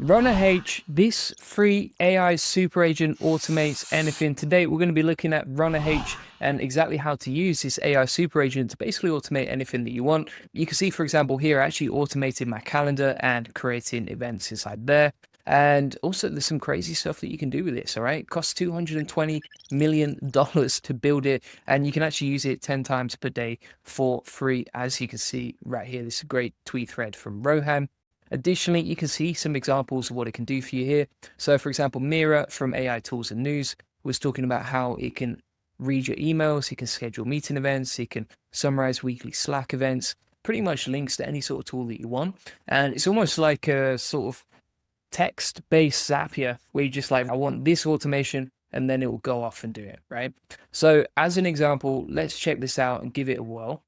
Runner H, this free AI super agent automates anything. Today, we're going to be looking at Runner H and exactly how to use this AI super agent to basically automate anything that you want. You can see, for example, here, I actually automated my calendar and creating events inside there. And also, there's some crazy stuff that you can do with this, all right? It costs $220 million to build it, and you can actually use it 10 times per day for free, as you can see right here. This is a great tweet thread from Rohan. Additionally, you can see some examples of what it can do for you here. So for example, Mira from AI Tools and News was talking about how it can read your emails, it can schedule meeting events, it can summarize weekly Slack events, pretty much links to any sort of tool that you want. And it's almost like a sort of text-based Zapier where you just like, I want this automation, and then it will go off and do it, right? So as an example, let's check this out and give it a whirl.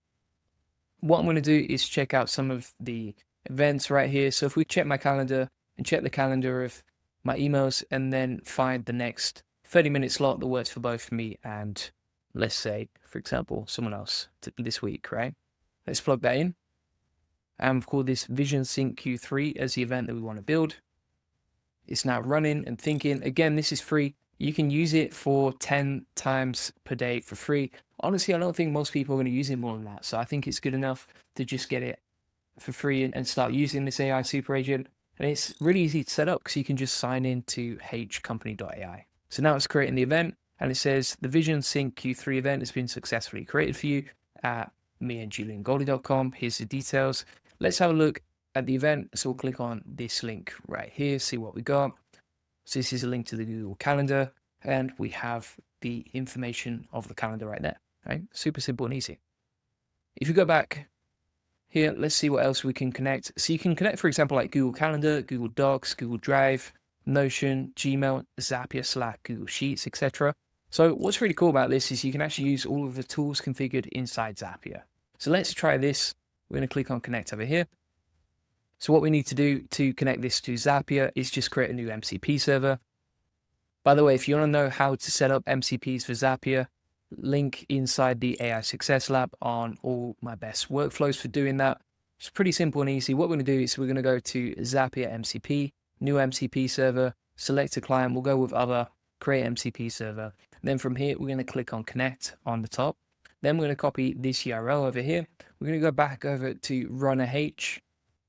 What I'm going to do is check out some of the events right here. So if we check my calendar and check the calendar of my emails and then find the next 30-minute slot that works for both me and, let's say, for example, someone else this week, right? Let's plug that in. And we've called this Vision Sync Q3 as the event that we want to build. It's now running and thinking. Again, this is free. You can use it for 10 times per day for free. Honestly, I don't think most people are going to use it more than that. So I think it's good enough to just get it for free and start using this AI super agent. And it's really easy to set up because you can just sign into hcompany.ai. So now it's creating the event and it says the Vision Sync Q3 event has been successfully created for you at meandjuliangoldie.com. Here's the details. Let's have a look at the event. So we'll click on this link right here, see what we got. So this is a link to the Google Calendar and we have the information of the calendar right there, right? Super simple and easy. If you go back here, let's see what else we can connect. So you can connect, for example, like Google Calendar, Google Docs, Google Drive, Notion, Gmail, Zapier, Slack, Google Sheets, etc. So what's really cool about this is you can actually use all of the tools configured inside Zapier. So let's try this. We're going to click on connect over here. So what we need to do to connect this to Zapier is just create a new MCP server. By the way, if you want to know how to set up MCPs for Zapier, link inside the AI Success Lab on all my best workflows for doing that. It's pretty simple and easy. What we're going to do is we're going to go to Zapier MCP, new MCP server, select a client. We'll go with other, create MCP server. Then from here, we're going to click on connect on the top. Then we're going to copy this URL over here. We're going to go back over to Runner H.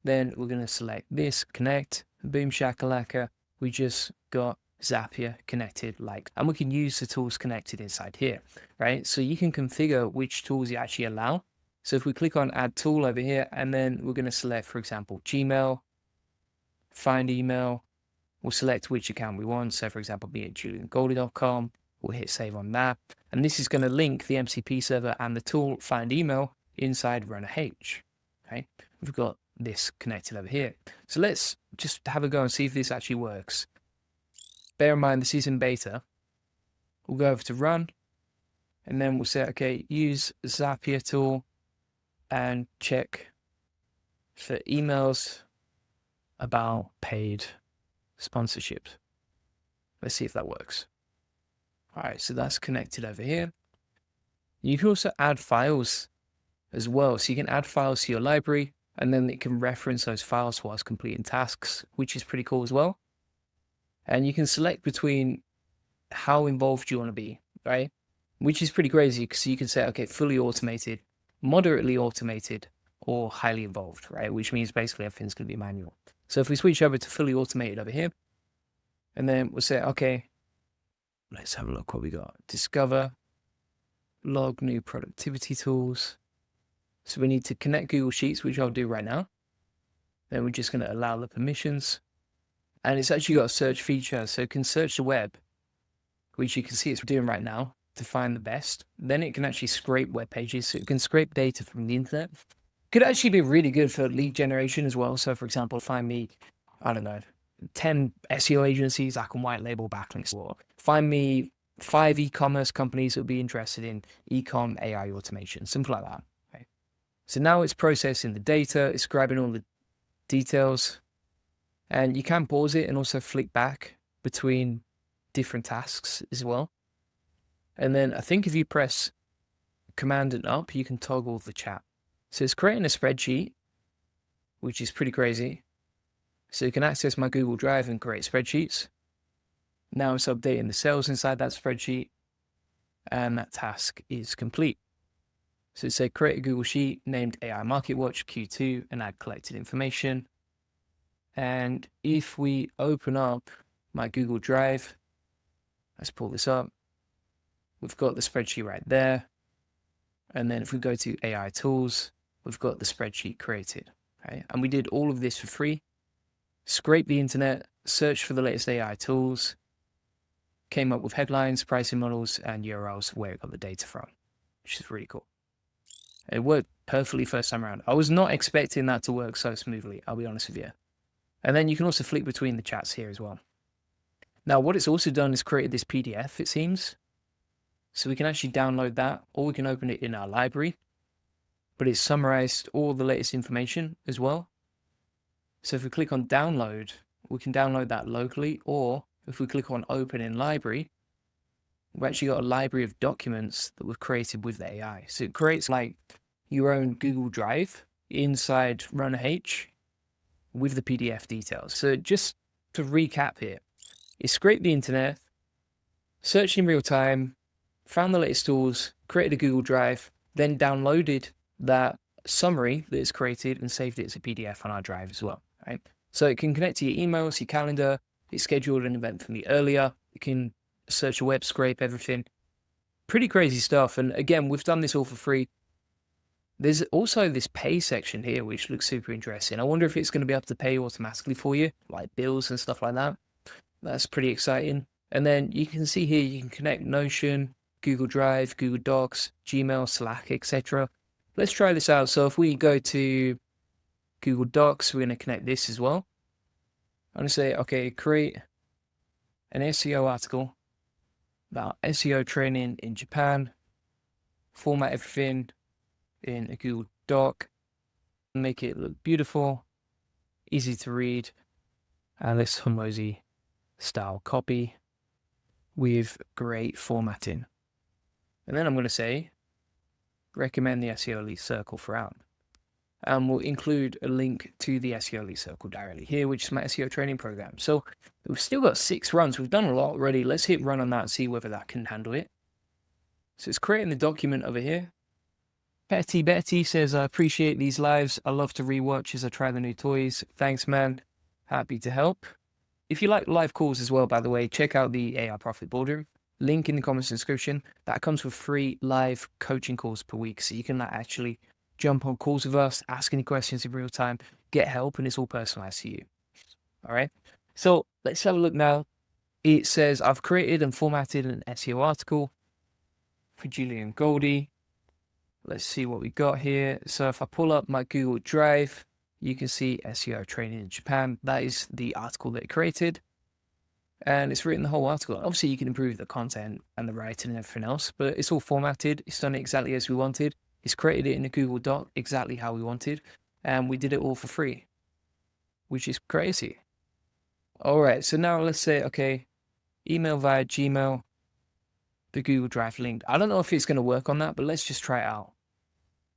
Then we're going to select this, connect, boom shakalaka. We just got Zapier connected and we can use the tools connected inside here, right? So you can configure which tools you actually allow. So if we click on add tool over here, and then we're going to select, for example, Gmail, find email, we'll select which account we want. So for example, be at juliangoldie.com, we'll hit save on that. And this is going to link the MCP server and the tool find email inside Runner H, okay? We've got this connected over here. So let's just have a go and see if this actually works. Bear in mind, this is in beta. We'll go over to run, and then we'll say, okay, use Zapier tool and check for emails about paid sponsorships. Let's see if that works. All right, so that's connected over here. You can also add files as well. So you can add files to your library, and then it can reference those files whilst completing tasks, which is pretty cool as well. And you can select between how involved you want to be, right? Which is pretty crazy because you can say, okay, fully automated, moderately automated, or highly involved, right? Which means basically everything's going to be manual. So if we switch over to fully automated over here, and then we'll say, okay, let's have a look what we got. Discover, log new productivity tools. So we need to connect Google Sheets, which I'll do right now. Then we're just going to allow the permissions. And it's actually got a search feature, so it can search the web, which you can see it's doing right now to find the best. Then it can actually scrape web pages, so it can scrape data from the internet. Could actually be really good for lead generation as well. So for example, find me, I don't know, 10 SEO agencies I can white label backlinks for. Find me 5 e-commerce companies that would be interested in e-com AI automation, something like that. Okay. So now it's processing the data, it's grabbing all the details. And you can pause it and also flick back between different tasks as well. And then I think if you press Command and up, you can toggle the chat. So it's creating a spreadsheet, which is pretty crazy. So you can access my Google Drive and create spreadsheets. Now it's updating the cells inside that spreadsheet, and that task is complete. So it said create a Google Sheet named AI Market Watch Q2 and add collected information. And if we open up my Google Drive, let's pull this up. We've got the spreadsheet right there. And then if we go to AI tools, we've got the spreadsheet created. Okay? And we did all of this for free. Scrape the internet, search for the latest AI tools, came up with headlines, pricing models, and URLs where it got the data from, which is really cool. It worked perfectly first time around. I was not expecting that to work so smoothly, I'll be honest with you. And then you can also flick between the chats here as well. Now, what it's also done is created this PDF, it seems. So we can actually download that, or we can open it in our library. But it's summarized all the latest information as well. So if we click on download, we can download that locally, or if we click on open in library, we've actually got a library of documents that we've created with the AI. So it creates like your own Google Drive inside RunnerH with the PDF details. So just to recap here, it scraped the internet, searched in real time, found the latest tools, created a Google Drive, then downloaded that summary that is created and saved it as a PDF on our drive as well. Right? So it can connect to your emails, your calendar. It scheduled an event for me earlier. You can search a web scrape, everything. Pretty crazy stuff. And again, we've done this all for free. There's also this pay section here, which looks super interesting. I wonder if it's going to be able to pay automatically for you, like bills and stuff like that. That's pretty exciting. And then you can see here, you can connect Notion, Google Drive, Google Docs, Gmail, Slack, etc. Let's try this out. So if we go to Google Docs, we're going to connect this as well. I'm going to say, okay, create an SEO article about SEO training in Japan, format everything in a Google Doc, make it look beautiful, easy to read, and this Hormozy style copy with great formatting. And then I'm going to say, recommend the SEO Elite Circle throughout. And we'll include a link to the SEO Elite Circle directly here, which is my SEO training program. So we've still got 6 runs. We've done a lot already. Let's hit run on that and see whether that can handle it. So it's creating the document over here. Petty Betty says, I appreciate these lives. I love to rewatch as I try the new toys. Thanks, man. Happy to help. If you like live calls as well, by the way, check out the AI Profit Boardroom. Link in the comments description. That comes with free live coaching calls per week. So you can actually jump on calls with us, ask any questions in real time, get help, and it's all personalized to you. All right. So let's have a look now. It says, I've created and formatted an SEO article for Julian and Goldie. Let's see what we got here. So if I pull up my Google Drive, you can see SEO training in Japan. That is the article that it created. And it's written the whole article. Obviously, you can improve the content and the writing and everything else, but it's all formatted. It's done it exactly as we wanted. It's created it in a Google Doc exactly how we wanted. And we did it all for free, which is crazy. All right, so now let's say, okay, email via Gmail, the Google Drive link. I don't know if it's going to work on that, but let's just try it out.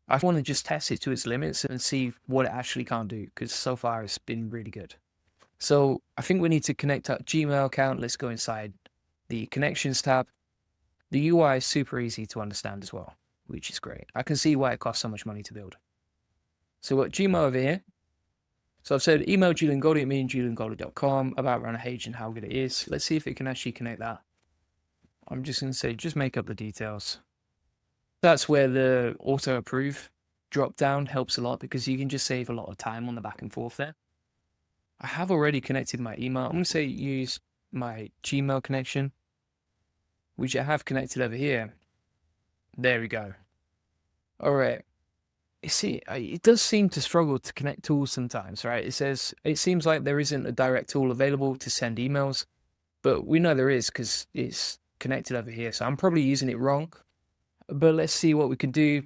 I want to just test it to its limits and see what it actually can't do, because so far it's been really good. So I think we need to connect our Gmail account. Let's go inside the connections tab. The UI is super easy to understand as well, which is great. I can see why it costs so much money to build. So we've got Gmail over here. So I've said email Julian Goldie at juliangoldie.com about RunnerH and how good it is. Let's see if it can actually connect that. I'm just going to say, just make up the details. That's where the auto approve drop down helps a lot, because you can just save a lot of time on the back and forth there. I have already connected my email. I'm going to say use my Gmail connection, which I have connected over here. There we go. All right. You see, it does seem to struggle to connect tools sometimes, right? It says, it seems like there isn't a direct tool available to send emails, but we know there is because it's connected over here. So I'm probably using it wrong, but let's see what we can do.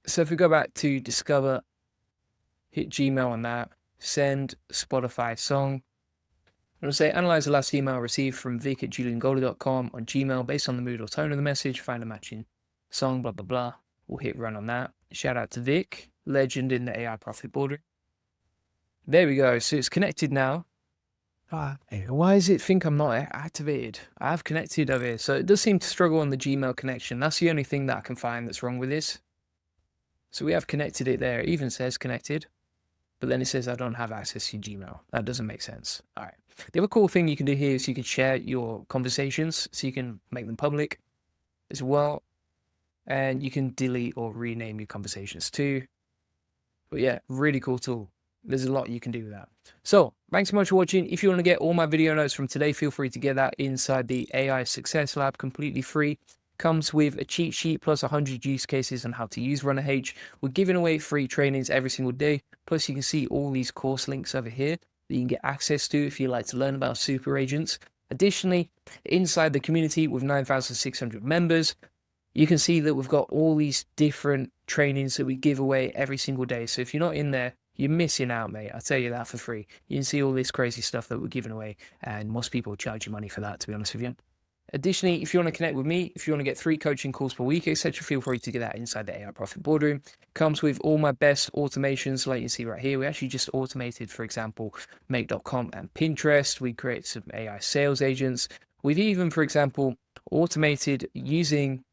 So if we go back to Discover, hit Gmail on that, send Spotify song. I'm going to say, analyze the last email received from Vic at juliangoldie.com on Gmail based on the mood or tone of the message, find a matching song, blah, blah, blah. We'll hit run on that. Shout out to Vic, legend in the AI Profit Boardroom. There we go. So it's connected now. Why does it think I'm not activated? I have connected over here. So it does seem to struggle on the Gmail connection. That's the only thing that I can find that's wrong with this. So we have connected it there. It even says connected, but then it says I don't have access to your Gmail. That doesn't make sense. All right. The other cool thing you can do here is you can share your conversations, so you can make them public as well. And you can delete or rename your conversations too. But yeah, really cool tool. There's a lot you can do with that. So thanks so much for watching. If you want to get all my video notes from today, feel free to get that inside the AI Success Lab, completely free. Comes with a cheat sheet plus 100 use cases on how to use Runner H. We're giving away free trainings every single day. Plus you can see all these course links over here that you can get access to if you like to learn about super agents. Additionally, inside the community with 9,600 members, you can see that we've got all these different trainings that we give away every single day. So if you're not in there, you're missing out, mate. I'll tell you that for free. You can see all this crazy stuff that we're giving away, and most people charge you money for that, to be honest with you. Additionally, if you want to connect with me, if you want to get 3 coaching calls per week, etc., feel free to get that inside the AI Profit Boardroom. Comes with all my best automations, like you see right here. We actually just automated, for example, Make.com and Pinterest. We create some AI sales agents. We've even, for example, automated using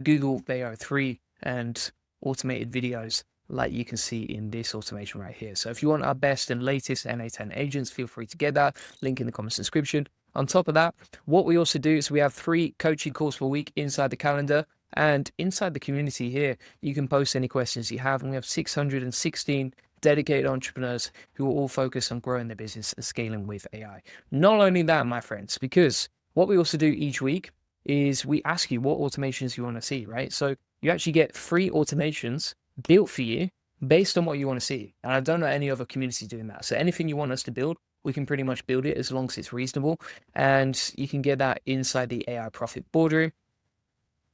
Google Veo 3 and automated videos like you can see in this automation right here. So if you want our best and latest NA10 agents, feel free to get that. Link in the comments description. On top of that, what we also do is we have 3 coaching calls per week inside the calendar, and inside the community here, you can post any questions you have, and we have 616 dedicated entrepreneurs who are all focused on growing their business and scaling with AI. Not only that, my friends, because what we also do each week is we ask you what automations you want to see, right? So you actually get free automations built for you based on what you want to see. And I don't know any other community doing that. So anything you want us to build, we can pretty much build it as long as it's reasonable. And you can get that inside the AI Profit Boardroom.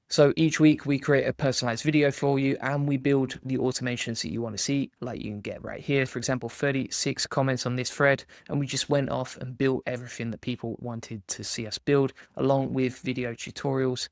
So each week we create a personalized video for you, and we build the automations that you want to see, like you can get right here. For example, 36 comments on this thread, and we just went off and built everything that people wanted to see us build, along with video tutorials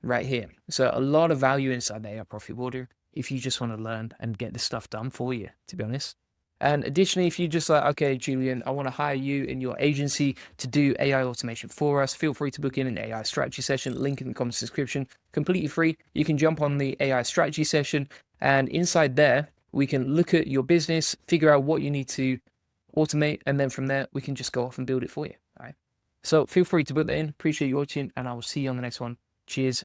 right here. So a lot of value inside the AI Profit Boardroom if you just want to learn and get this stuff done for you, to be honest. And additionally, if you just like, okay, Julian, I want to hire you in your agency to do AI automation for us, feel free to book in an AI strategy session. Link in the comments description, completely free. You can jump on the AI strategy session, and inside there, we can look at your business, figure out what you need to automate, and then from there, we can just go off and build it for you. All right. So feel free to put that in. Appreciate you watching, and I will see you on the next one. Cheers.